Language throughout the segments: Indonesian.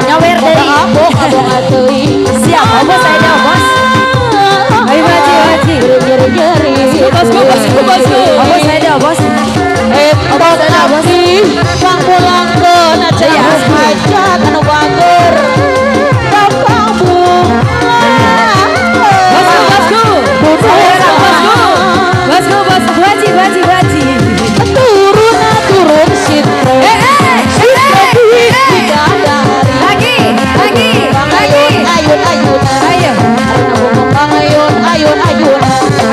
nyawer dari abong siap bos saya bos ayo haji bos saya bos bos saya bos bang pulang ke Najaya aja kan bager turun situ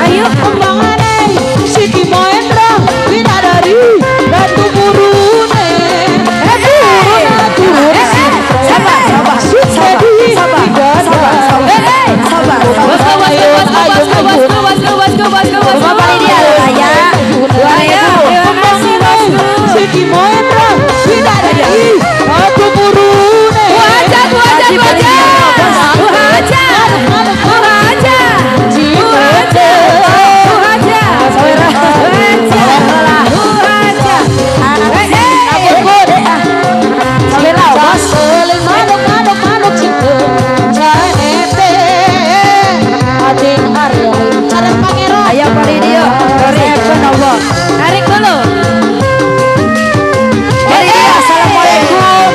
ayo kembangan Siti Mahendra Widadari Ratu Murune turun Siti Mahendra Widadari Ratu Murune Ayo Pak Lidio, reaction Allah. Tarik dulu. Assalamualaikum.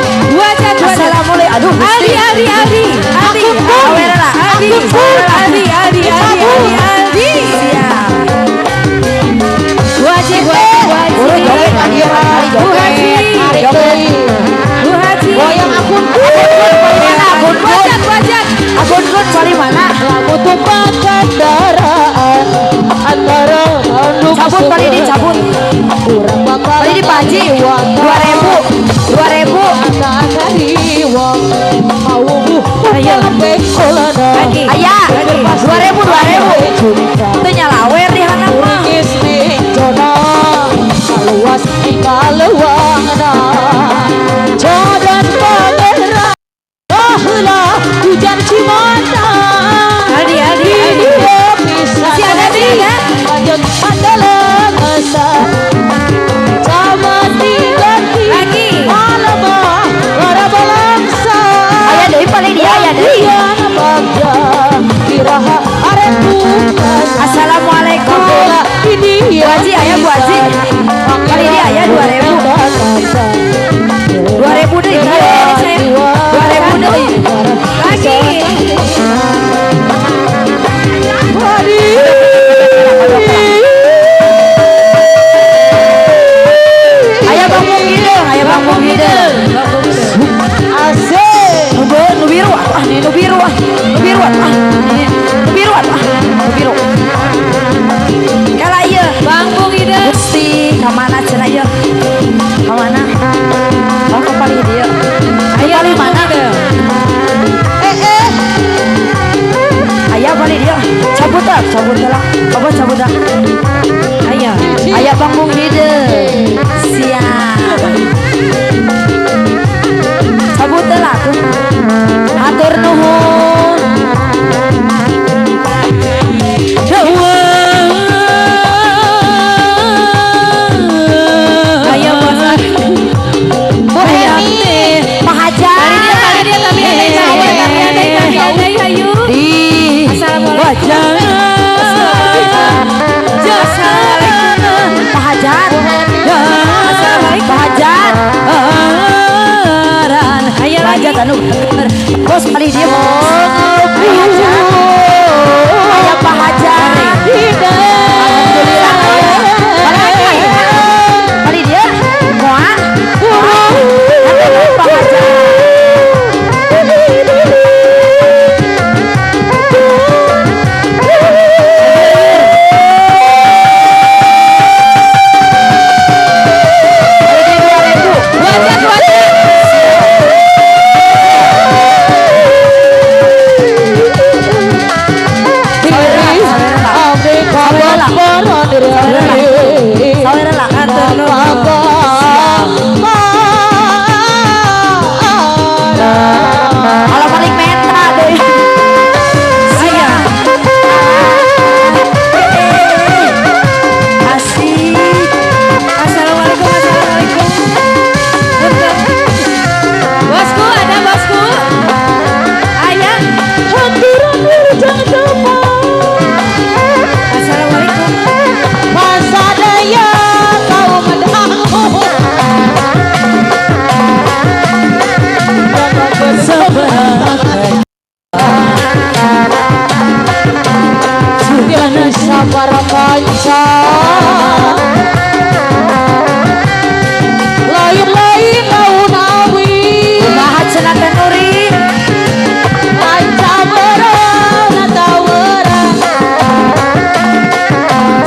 Assalamualaikum. Aduh, Adi. Siap. Bu Haji. Goyang akun dari mana? Lagu tumpah kendaraan antara cabut kali ini cabut. Kali ini Pak Haji 2000 ayo ayah 2000 itu nyalawer di hana luas kaluana jodan pangeran bahula hujan cimanda adi si ada lanjut adalah kesan sama tinggi lagi malamah para balangsa ayah dari paling dia ayah dari kiraha areku assalamualaikum ini Bu Haji ayah Bu Haji kali ini ayah 2000 dari dia 2000 dari lagi ayah Bang Hideng asik nu biru kala iya Bang Hideng Gusti kamana cenah ieu kamana oh ke paling dia ayo di mana ayah paling dia cabut lah apa cabut dah ayah Bang Hideng siap cabut lah tuh atur nuhun ayo bosan Bu Heni Pak Hajar bos kali dia ayah Pak Hajar alhamdulillah kali dia Pak Hajar para kanca lain-lain launawi kumaha cenah teh Nuri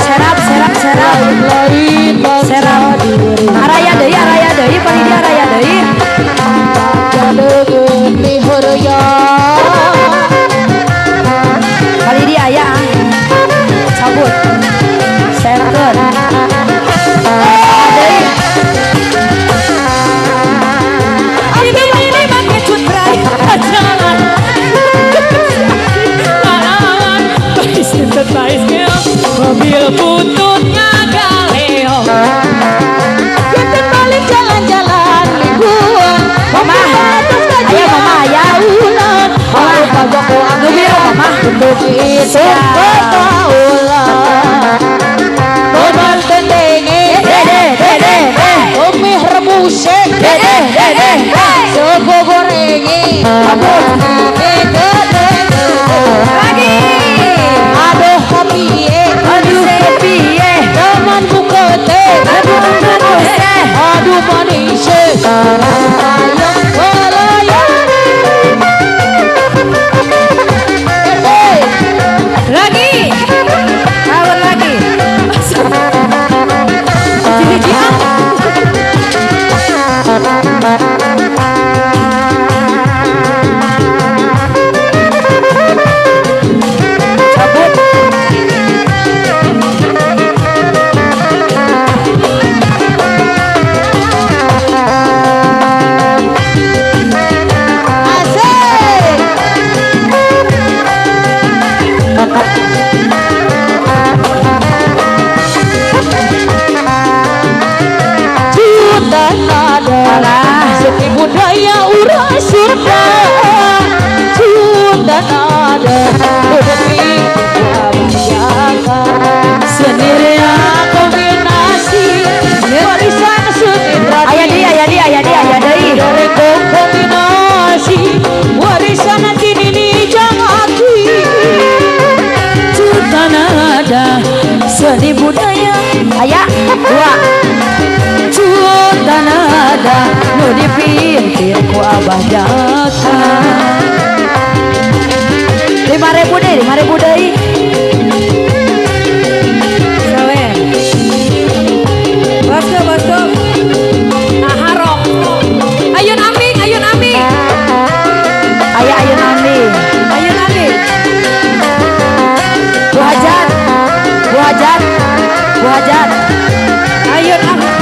serap lain serap araya deui paling dia araya deui jadegeun miheureya paling dia aya cabut serkeun ini make cutrai jangan mobil bututnya galeo kita balik jalan-jalan mingguan mama aya mama aya ulan mama kagak nu biru mama untuk itu ketaulan beban tendenge dede omeh rebuse dede sego gorenge kabut lagi aduh kopiye aduh piye teman bukete aduh manise sayang walayani lagi kawan lagi seni budaya urang Sunda Sunda nada negeri kebijakan seni kombinasi warisan seni tradisi aya deui dari kombinasi warisan kini jangati Sunda nada seni budaya aya dua Sunda nada nu dipimpin ku Abah Jaka 5.000 deui sawe bosku nah rok ayun ambing aya ayun ambing Bu Hajat ayun ambing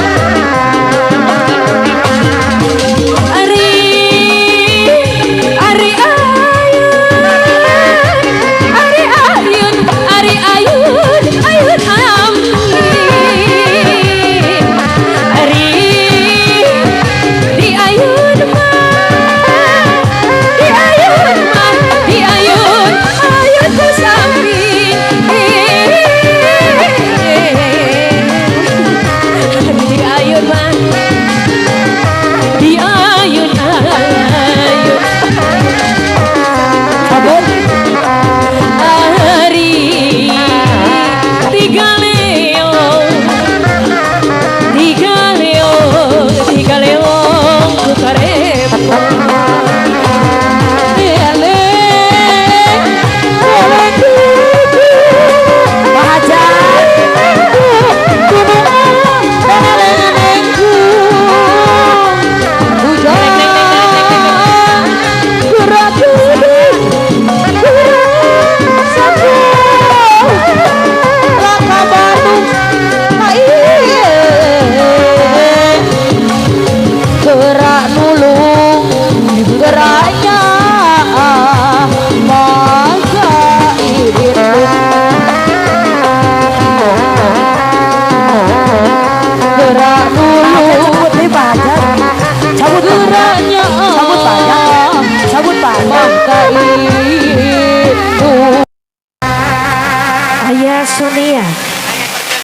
Ayah Sonia